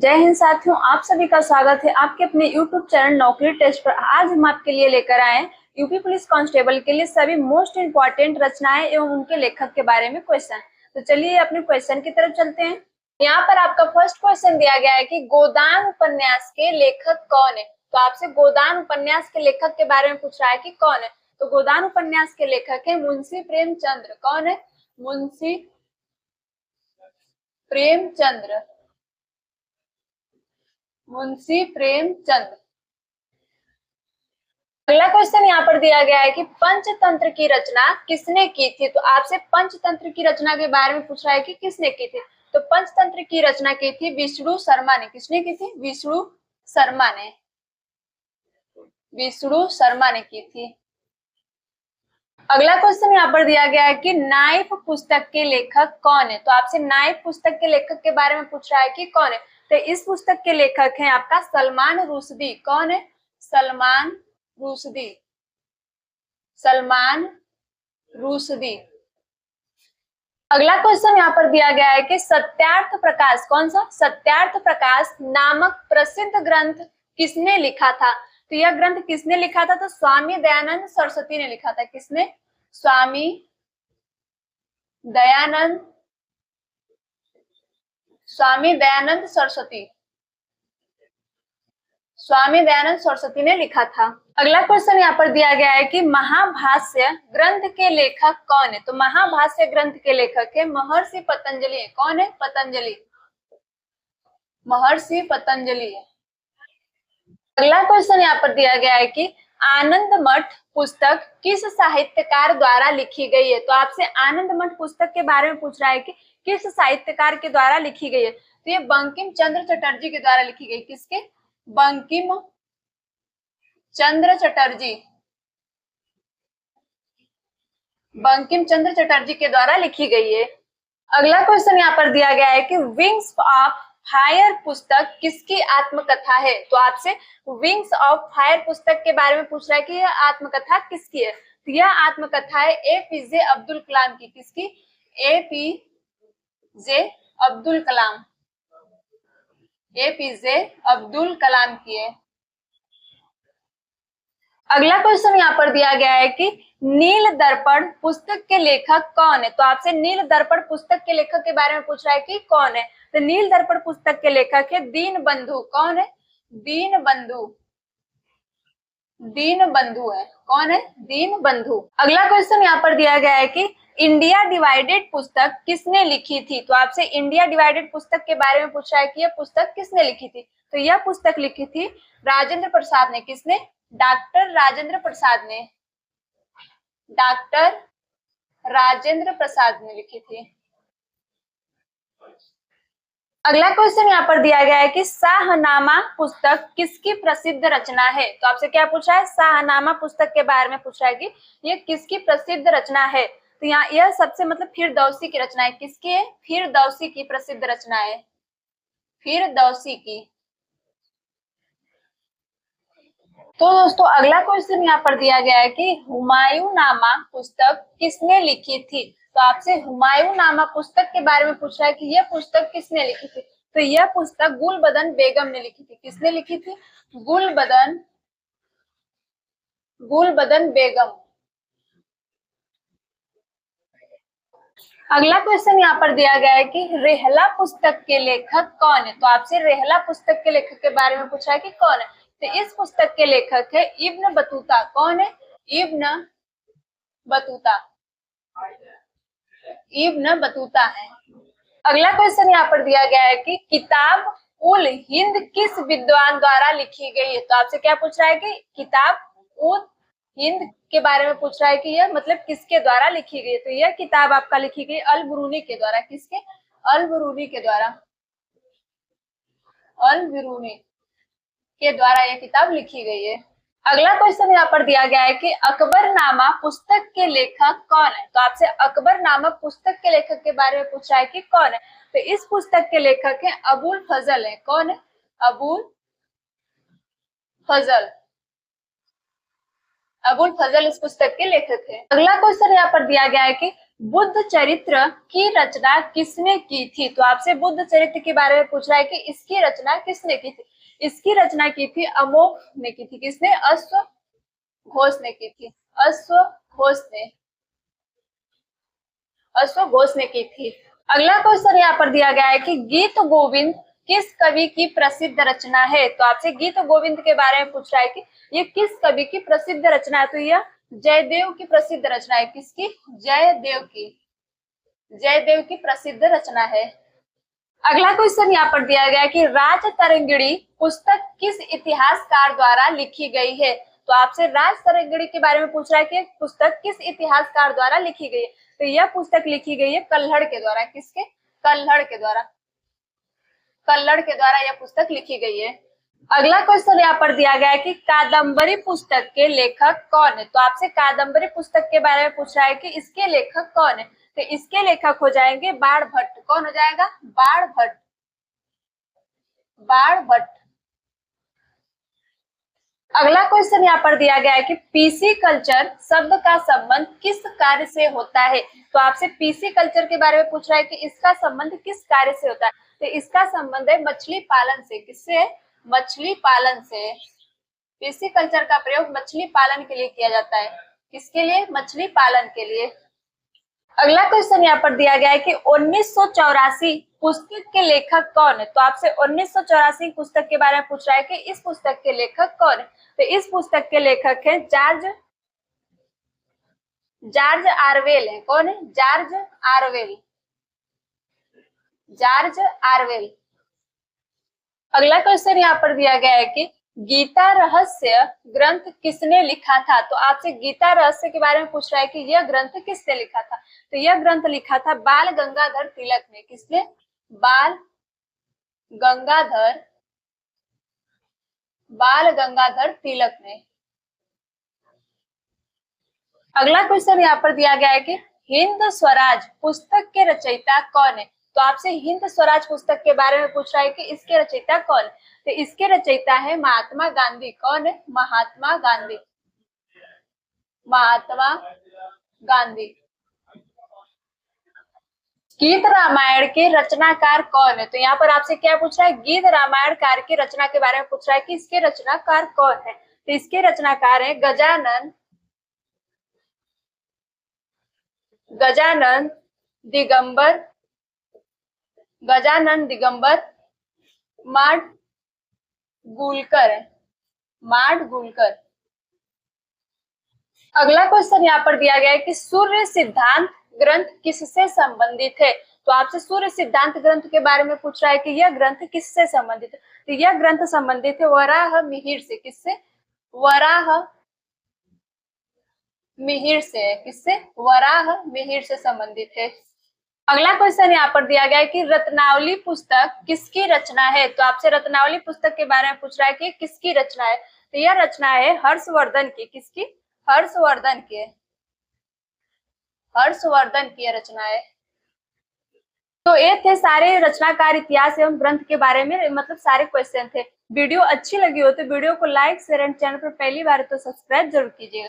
जय हिंद साथियों, आप सभी का स्वागत है आपके अपने यूट्यूब चैनल नौकरी टेस्ट पर। आज हम आपके लिए लेकर आए हैं यूपी पुलिस कांस्टेबल के लिए सभी मोस्ट इंपॉर्टेंट रचनाएं एवं उनके लेखक के बारे में क्वेश्चन। तो चलिए अपने क्वेश्चन की तरफ चलते हैं। यहाँ पर आपका फर्स्ट क्वेश्चन दिया गया है कि गोदान उपन्यास के लेखक कौन है। तो आपसे गोदान उपन्यास के लेखक के बारे में पूछ रहा है कि कौन है। तो गोदान उपन्यास के लेखक है मुंशी प्रेमचंद्र। कौन है? मुंशी प्रेमचंद्र। मुंशी प्रेमचंद। अगला क्वेश्चन यहाँ पर दिया गया है कि पंचतंत्र की रचना किसने की थी। तो आपसे पंचतंत्र की रचना के बारे में पूछ रहा है कि किसने की थी। तो पंचतंत्र की रचना की थी विष्णु शर्मा ने। किसने की थी? विष्णु शर्मा ने। विष्णु शर्मा ने की थी। अगला क्वेश्चन यहाँ पर दिया गया है कि नाइफ पुस्तक के लेखक कौन है। तो आपसे नाइफ पुस्तक के लेखक के बारे में पूछ रहा है कि कौन है। तो इस पुस्तक के लेखक हैं आपका सलमान रुश्दी। कौन है? सलमान रुश्दी। सलमान रुश्दी। अगला क्वेश्चन यहाँ पर दिया गया है कि सत्यार्थ प्रकाश, कौन सा? सत्यार्थ प्रकाश नामक प्रसिद्ध ग्रंथ किसने लिखा था। तो यह ग्रंथ किसने लिखा था? तो स्वामी दयानंद सरस्वती ने लिखा था। किसने? स्वामी दयानंद सरस्वती। स्वामी दयानंद सरस्वती ने लिखा था। अगला क्वेश्चन यहाँ पर दिया गया है कि महाभाष्य ग्रंथ के लेखक कौन है। तो महाभाष्य ग्रंथ के लेखक है महर्षि पतंजलि। कौन है? पतंजलि। महर्षि पतंजलि। अगला क्वेश्चन यहाँ पर दिया गया है कि आनंद मठ पुस्तक किस साहित्यकार द्वारा लिखी गई है। तो आपसे आनंद मठ पुस्तक के बारे में पूछ रहा है कि किस साहित्यकार के द्वारा लिखी गई है। तो ये बंकिम चंद्र चटर्जी के द्वारा लिखी गई। किसके? बंकिम चंद्र चटर्जी। बंकिम चंद्र चटर्जी के द्वारा लिखी गई है। अगला क्वेश्चन यहाँ पर दिया गया है कि विंग्स ऑफ फायर पुस्तक किसकी आत्मकथा है। तो आपसे विंग्स ऑफ फायर पुस्तक के बारे में पूछ रहा है कि यह आत्मकथा किसकी है। तो यह आत्मकथा है एपीजे अब्दुल कलाम की। किसकी? एपीजे अब्दुल कलाम। एपीजे अब्दुल कलाम की है। अगला क्वेश्चन यहाँ पर दिया गया है कि नील दर्पण पुस्तक के लेखक कौन है। तो आपसे नील दर्पण पुस्तक के लेखक के बारे में पूछ रहा है कि कौन है। तो नील दर्पण पुस्तक के लेखक है दीनबंधु। कौन है? दीनबंधु। दीनबंधु है। कौन है? दीनबंधु। अगला क्वेश्चन यहाँ पर दिया गया है कि इंडिया डिवाइडेड पुस्तक किसने लिखी थी। तो आपसे इंडिया डिवाइडेड पुस्तक के बारे में पूछा है कि यह पुस्तक किसने लिखी थी। तो यह पुस्तक लिखी थी राजेंद्र प्रसाद ने। किसने? डॉक्टर राजेंद्र प्रसाद ने। डॉक्टर राजेंद्र प्रसाद ने लिखी थी। अगला क्वेश्चन यहाँ पर दिया गया है कि शाहनामा पुस्तक किसकी प्रसिद्ध रचना है। तो आपसे क्या पूछा है? शाहनामा पुस्तक के बारे में पूछा है कि यह किसकी प्रसिद्ध रचना है। तो यहाँ यह सबसे मतलब फिरदौसी की रचना है। किसकी है? फिरदौसी की प्रसिद्ध रचना है। फिरदौसी की। तो दोस्तों अगला क्वेश्चन यहाँ पर दिया गया है कि हुमायूंनामा पुस्तक किसने लिखी थी। तो आपसे हुमायूंनामा पुस्तक के बारे में पूछ रहा है कि यह पुस्तक किसने लिखी थी। तो यह पुस्तक गुलबदन बेगम ने लिखी थी। किसने लिखी थी? गुलबदन बेगम। अगला क्वेश्चन यहाँ पर दिया गया है कि रेहला पुस्तक के लेखक कौन है। तो आपसे रेहला पुस्तक के लेखक के बारे में पूछा है कि कौन है। तो इस पुस्तक के लेखक है इब्न बतूता। कौन है? Ibn Battuta. इब्न बतूता है। अगला क्वेश्चन यहाँ पर दिया गया है कि किताब उल हिंद किस विद्वान द्वारा लिखी गई है। तो आपसे क्या पूछ रहा है कि किताब उल हिंद के बारे में पूछ रहा है कि यह मतलब किसके द्वारा लिखी गई है। तो यह किताब आपका लिखी गई अल बिरूनी के द्वारा। किसके? अल बिरूनी के द्वारा। अल बिरूनी के द्वारा यह किताब लिखी गई है। अगला क्वेश्चन यहाँ पर दिया गया है कि अकबरनामा पुस्तक के लेखक कौन है। तो आपसे अकबरनामा पुस्तक के लेखक के बारे में पूछा है कि कौन है। तो इस पुस्तक के लेखक है अबुल फजल है। कौन है? अबुल फजल। अबुल फजल इस पुस्तक के लेखक है। अगला क्वेश्चन यहाँ पर दिया गया है कि बुद्ध चरित्र की रचना किसने की थी? तो आपसे बुद्ध चरित्र के बारे में पूछ रहा है कि इसकी रचना किसने की थी? इसकी रचना की थी अमोघ ने की थी। किसने? अश्वघोष ने की थी। अश्वघोष ने अश्वघोष ने की थी। अगला क्वेश्चन यहाँ पर दिया गया है कि गीत गोविंद किस कवि की प्रसिद्ध रचना है? तो आपसे गीत गोविंद के बारे में पूछ रहा है कि ये किस कवि की प्रसिद्ध रचना है? तो यह जयदेव की प्रसिद्ध रचना है। किसकी? जयदेव की प्रसिद्ध रचना है। अगला क्वेश्चन यहाँ पर दिया गया है कि राज तरंगिणी पुस्तक किस इतिहासकार द्वारा लिखी गई है? तो आपसे राज तरंगिणी के बारे में पूछ रहा है कि पुस्तक किस इतिहासकार द्वारा लिखी गई है? तो यह पुस्तक लिखी गई है कल्हड़ के द्वारा। किसके? कल्हड़ के द्वारा। कल्हड़ के द्वारा यह पुस्तक लिखी गई है। अगला क्वेश्चन यहाँ पर दिया गया है कि कादम्बरी पुस्तक के लेखक कौन है? तो आपसे कादम्बरी पुस्तक के बारे में पूछ रहा है कि इसके लेखक कौन है? तो इसके लेखक हो जाएंगे बाण भट्ट। कौन हो जाएगा? बाण भट्ट। बाण भट्ट। अगला क्वेश्चन यहाँ पर दिया गया है कि पीसी कल्चर शब्द का संबंध किस कार्य से होता है? तो आपसे पीसी कल्चर के बारे में पूछ रहा है कि इसका संबंध किस कार्य से होता है? तो इसका संबंध है मछली पालन से। किससे? मछली पालन से। पीसी कल्चर का प्रयोग मछली पालन के लिए किया जाता है। किसके लिए? मछली पालन के लिए। अगला क्वेश्चन यहाँ पर दिया गया है कि 1984 पुस्तक के लेखक कौन है? तो आपसे 1984 पुस्तक के बारे में पूछ रहा है कि इस पुस्तक के लेखक कौन है? तो इस पुस्तक के लेखक है जॉर्ज ऑरवेल है। कौन है? George Orwell. George Orwell. अगला क्वेश्चन यहाँ पर दिया गया है कि गीता रहस्य ग्रंथ किसने लिखा था? तो आपसे गीता रहस्य के बारे में पूछ रहा है कि यह ग्रंथ किसने लिखा था? तो यह ग्रंथ लिखा था बाल गंगाधर तिलक ने। किसने? बाल गंगाधर तिलक ने। अगला क्वेश्चन यहाँ पर दिया गया है कि हिंद स्वराज पुस्तक के रचयिता कौन है? तो आपसे हिंद स्वराज पुस्तक के बारे में पूछ रहा है कि इसके रचयिता कौन है? तो इसके रचयिता है महात्मा गांधी। कौन है? महात्मा गांधी। महात्मा गांधी। गीत रामायण के रचनाकार कौन है? तो यहाँ पर आपसे क्या पूछ रहा है? गीत रामायण कार की रचना के बारे में पूछ रहा है कि इसके रचनाकार कौन है? तो इसके रचनाकार है गजानन दिगंबर माडगुलकर। अगला क्वेश्चन यहाँ पर दिया गया है कि सूर्य सिद्धांत ग्रंथ किससे संबंधित है? तो आपसे सूर्य सिद्धांत ग्रंथ के बारे में पूछ रहा है कि यह ग्रंथ किससे संबंधित है? तो यह ग्रंथ संबंधित है वराह मिहिर से। किससे? वराह मिहिर से। किससे? वराह मिहिर से संबंधित है। अगला क्वेश्चन यहाँ पर दिया गया है कि रत्नावली पुस्तक किसकी रचना है? तो आपसे रत्नावली पुस्तक के बारे में पूछ रहा है कि किसकी रचना है? तो यह रचना है हर्षवर्धन की। किसकी? हर्षवर्धन की रचना है। तो ये थे सारे रचनाकार इतिहास एवं ग्रंथ के बारे में, मतलब सारे क्वेश्चन थे। वीडियो अच्छी लगी हो तो वीडियो को लाइक शेयर एंड चैनल पर पहली बार तो सब्सक्राइब जरूर कीजिएगा।